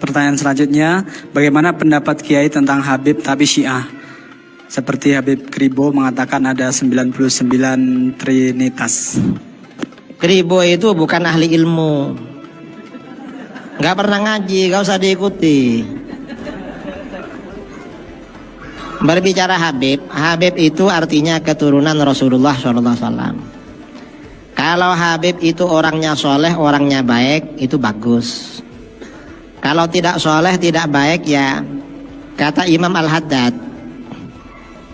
Pertanyaan selanjutnya, bagaimana pendapat Kiai tentang Habib tapi Syiah? Seperti Habib Kribo mengatakan ada 99 Trinitas. Kribo itu bukan ahli ilmu, nggak pernah ngaji, gak usah diikuti. Berbicara Habib itu artinya keturunan Rasulullah SAW. Kalau Habib itu orangnya soleh, orangnya baik, itu bagus. Kalau tidak soleh, tidak baik, ya kata Imam Al-Haddad,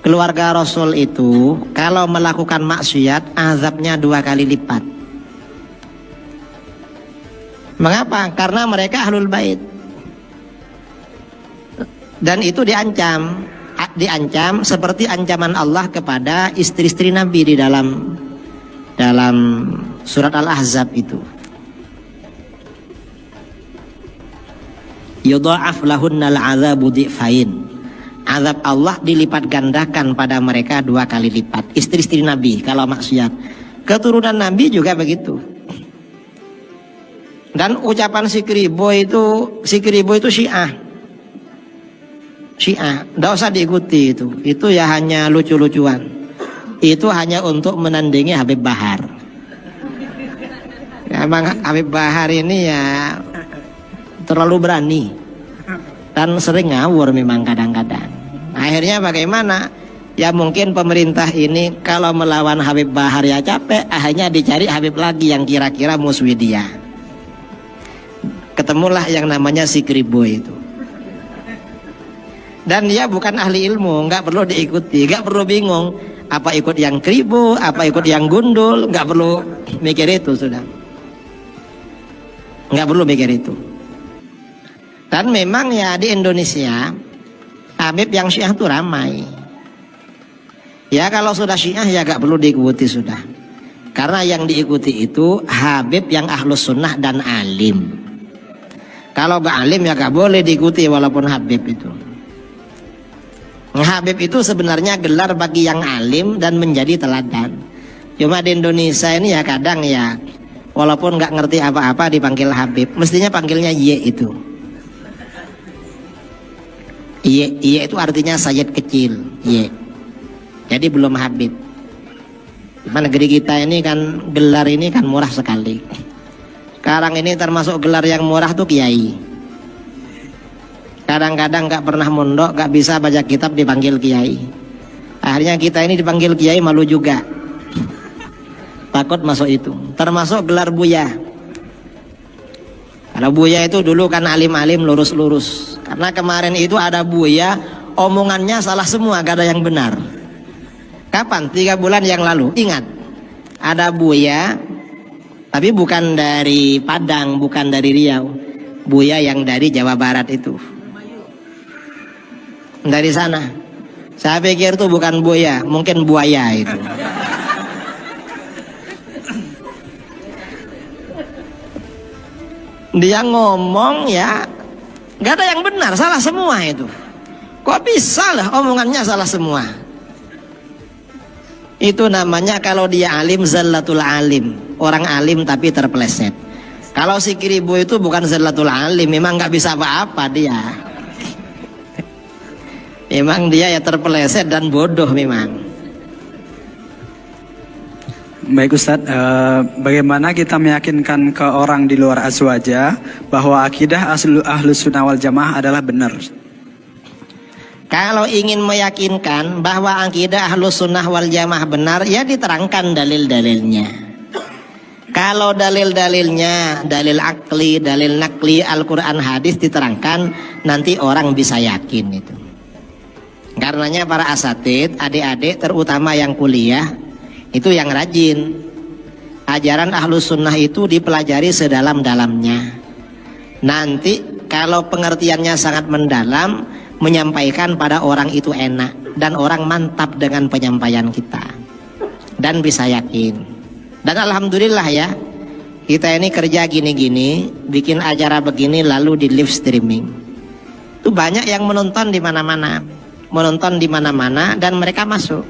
keluarga Rasul itu kalau melakukan maksiat, azabnya 2 kali lipat. Mengapa? Karena mereka ahlul bait. Dan itu diancam seperti ancaman Allah kepada istri-istri Nabi di dalam surat Al-Ahzab itu. Yudha'af lahunnal 'adzabu dhi'fain. Azab Allah dilipat gandakan pada mereka 2 kali lipat. Istri-istri Nabi kalau maksiat. Keturunan Nabi juga begitu. Dan ucapan si Kribo itu Syiah. Nggak usah diikuti itu. Itu ya hanya lucu-lucuan. Itu hanya untuk menandingi Habib Bahar. Ya, emang Habib Bahar ini ya terlalu berani dan sering ngawur memang kadang-kadang. Akhirnya bagaimana? Ya mungkin pemerintah ini kalau melawan Habib Bahar ya capek, akhirnya dicari Habib lagi yang kira-kira musuh dia. Ketemulah yang namanya si Kribo itu. Dan dia bukan ahli ilmu, nggak perlu diikuti, nggak perlu bingung. Apa ikut yang Kribo, apa ikut yang gundul, nggak perlu mikir itu sudah. Nggak perlu mikir itu. Dan memang ya di Indonesia Habib yang Syiah itu ramai. Ya kalau sudah Syiah ya nggak perlu diikuti sudah. Karena yang diikuti itu Habib yang ahlus sunnah dan alim. Kalau nggak alim ya nggak boleh diikuti walaupun Habib itu. Habib itu sebenarnya gelar bagi yang alim dan menjadi teladan. Cuma di Indonesia ini ya kadang ya walaupun nggak ngerti apa-apa dipanggil Habib, mestinya panggilnya Y itu. Y itu artinya Sayyid kecil, Y. Jadi belum Habib. Cuma negeri kita ini kan gelar ini kan murah sekali. Sekarang ini termasuk gelar yang murah tuh Kiai. Kadang-kadang gak pernah mondok, gak bisa baca kitab dipanggil Kiai. Akhirnya kita ini dipanggil Kiai malu juga. Takut masuk itu. Termasuk gelar Buya. Kalau Buya itu dulu kan alim-alim lurus-lurus. Karena kemarin itu ada Buya, omongannya salah semua, gak ada yang benar. Kapan? 3 bulan yang lalu. Ingat, ada Buya, tapi bukan dari Padang, bukan dari Riau. Buya yang dari Jawa Barat itu. Dari sana. Saya pikir itu bukan buaya, mungkin buaya itu. Dia ngomong ya gak ada yang benar, salah semua itu. Kok bisa lah omongannya salah semua. Itu namanya kalau dia alim zallatul alim. Orang alim tapi terpeleset. Kalau si Kribo itu bukan zallatul alim, memang gak bisa apa-apa dia. Memang dia ya terpeleset dan bodoh memang. Baik Ustadz, bagaimana kita meyakinkan ke orang di luar azwaja bahwa akidah ahlus sunnah wal jamaah adalah benar? Kalau ingin meyakinkan bahwa akidah ahlus sunnah wal jamaah benar, ya diterangkan dalil-dalilnya. Kalau dalil-dalilnya, dalil akli, dalil nakli, Al-Quran, hadis diterangkan, nanti orang bisa yakin itu. Karenanya para asatid, adik-adik terutama yang kuliah, itu yang rajin. Ajaran ahlus sunnah itu dipelajari sedalam-dalamnya. Nanti kalau pengertiannya sangat mendalam, menyampaikan pada orang itu enak. Dan orang mantap dengan penyampaian kita. Dan bisa yakin. Dan alhamdulillah ya, kita ini kerja gini-gini, bikin acara begini lalu di live streaming. Itu banyak yang menonton di mana-mana. Menonton di mana-mana dan mereka masuk.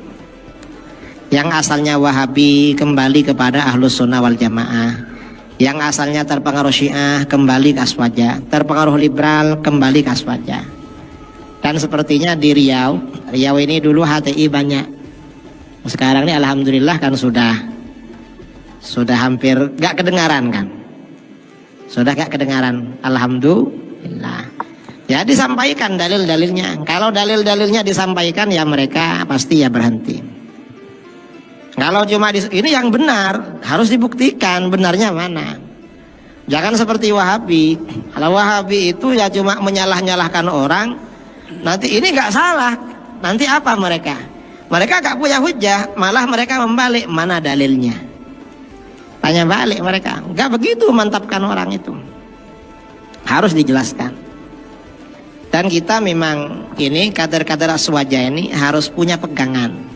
Yang asalnya Wahabi kembali kepada Ahlus Sunnah wal Jamaah. Yang asalnya terpengaruh Syiah kembali ke Aswaja, terpengaruh liberal kembali ke Aswaja. Dan sepertinya di Riau ini dulu HTI banyak. Sekarang ini alhamdulillah kan sudah hampir gak kedengaran kan. Sudah gak kedengaran, alhamdulillah. Ya disampaikan dalil-dalilnya. Kalau dalil-dalilnya disampaikan ya mereka pasti ya berhenti. Kalau cuma ini yang benar harus dibuktikan benarnya mana. Jangan seperti Wahabi. Kalau Wahabi itu ya cuma menyalah-nyalahkan orang. Nanti ini nggak salah. Nanti apa mereka? Mereka nggak punya hujah. Malah mereka membalik mana dalilnya. Tanya balik mereka. Nggak begitu mantapkan orang itu. Harus dijelaskan. Dan kita memang ini kader-kader Aswaja ini harus punya pegangan.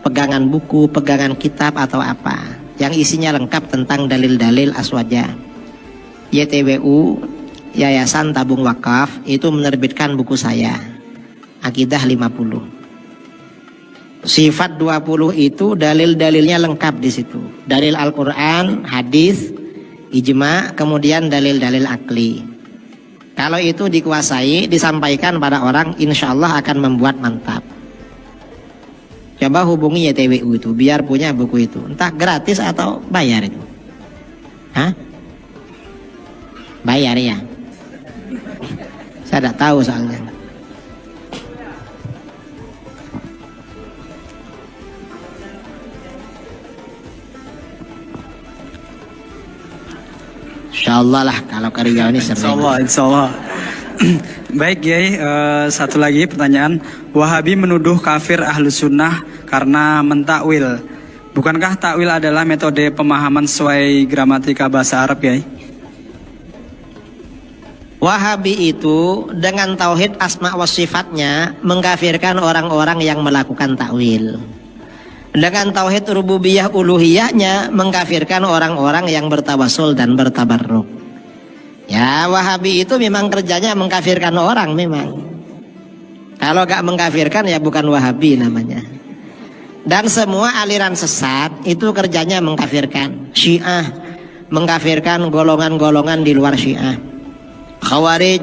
Pegangan buku, pegangan kitab atau apa yang isinya lengkap tentang dalil-dalil Aswaja. YTWU, Yayasan Tabung Wakaf, itu menerbitkan buku saya, Akidah 50. Sifat 20 itu dalil-dalilnya lengkap di situ. Dalil Al-Quran, hadis, ijma, kemudian dalil-dalil akli. Kalau itu dikuasai, disampaikan pada orang, insya Allah akan membuat mantap. Coba hubungi YTWU itu biar punya buku itu. Entah gratis atau bayar itu. Hah? Bayar ya? Saya tidak tahu soalnya. Insyaallah lah kalau ke Riau ini sering. Insya Allah. Baik Kiai, satu lagi pertanyaan. Wahabi menuduh kafir Ahlus Sunnah karena mentakwil. Bukankah takwil adalah metode pemahaman sesuai gramatika bahasa Arab, Kiai? Wahabi itu dengan tauhid asma wa sifatnya mengkafirkan orang-orang yang melakukan takwil. Dengan tauhid rububiyah uluhiyahnya mengkafirkan orang-orang yang bertawasul dan bertabarruk. Ya, Wahabi itu memang kerjanya mengkafirkan orang memang. Kalau gak mengkafirkan ya bukan Wahabi namanya. Dan semua aliran sesat itu kerjanya mengkafirkan. Syiah mengkafirkan golongan-golongan di luar Syiah. Khawarij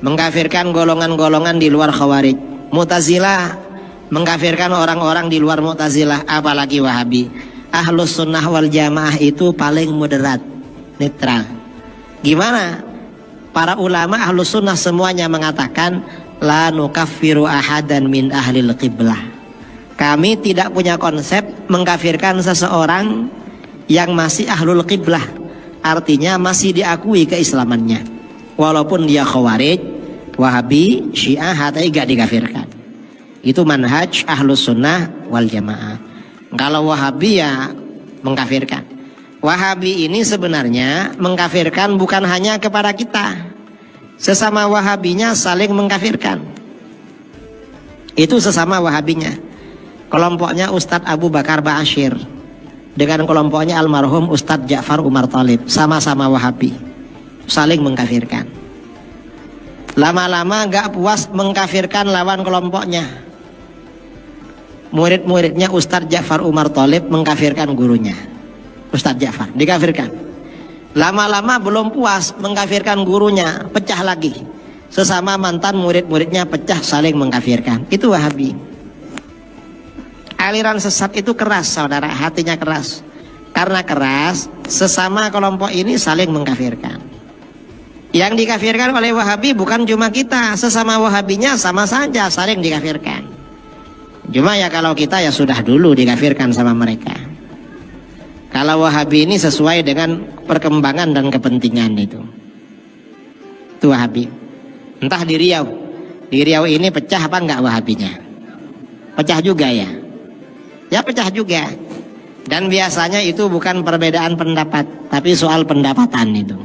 mengkafirkan golongan-golongan di luar Khawarij. Mu'tazilah mengkafirkan orang-orang di luar Mu'tazilah, apalagi Wahabi. Ahlus Sunnah wal Jamaah itu paling moderat, netral. Gimana? Para ulama Ahlus Sunnah semuanya mengatakan la nukaffiru ahadan min ahlil qiblah. Kami tidak punya konsep mengkafirkan seseorang yang masih ahlul qiblah. Artinya masih diakui keislamannya. Walaupun dia Khawarij, Wahabi, Syiah, HTI gak dikafirkan. Itu manhaj Ahlus Sunnah wal Jamaah. Kalau Wahabi ya mengkafirkan. Wahabi ini sebenarnya mengkafirkan bukan hanya kepada kita. Sesama Wahabinya saling mengkafirkan. Itu sesama Wahabinya. Kelompoknya Ustadz Abu Bakar Ba'asyir dengan kelompoknya almarhum Ustadz Ja'far Umar Thalib, sama-sama Wahabi, saling mengkafirkan. Lama-lama gak puas mengkafirkan lawan kelompoknya. Murid-muridnya Ustadz Ja'far Umar Thalib mengkafirkan gurunya, Ustadz Ja'far, dikafirkan. Lama-lama belum puas mengkafirkan gurunya, pecah lagi. Sesama mantan murid-muridnya pecah, saling mengkafirkan. Itu Wahabi. Aliran sesat itu keras, saudara, hatinya keras. Karena keras, sesama kelompok ini saling mengkafirkan. Yang dikafirkan oleh Wahabi bukan cuma kita, sesama Wahabinya sama saja saling dikafirkan. Cuma ya kalau kita ya sudah dulu dikafirkan sama mereka. Kalau Wahabi ini sesuai dengan perkembangan dan kepentingan itu. Itu Wahabi. Entah di Riau. Di Riau ini pecah apa enggak Wahabinya? Pecah juga ya? Ya pecah juga. Dan biasanya itu bukan perbedaan pendapat, tapi soal pendapatan itu.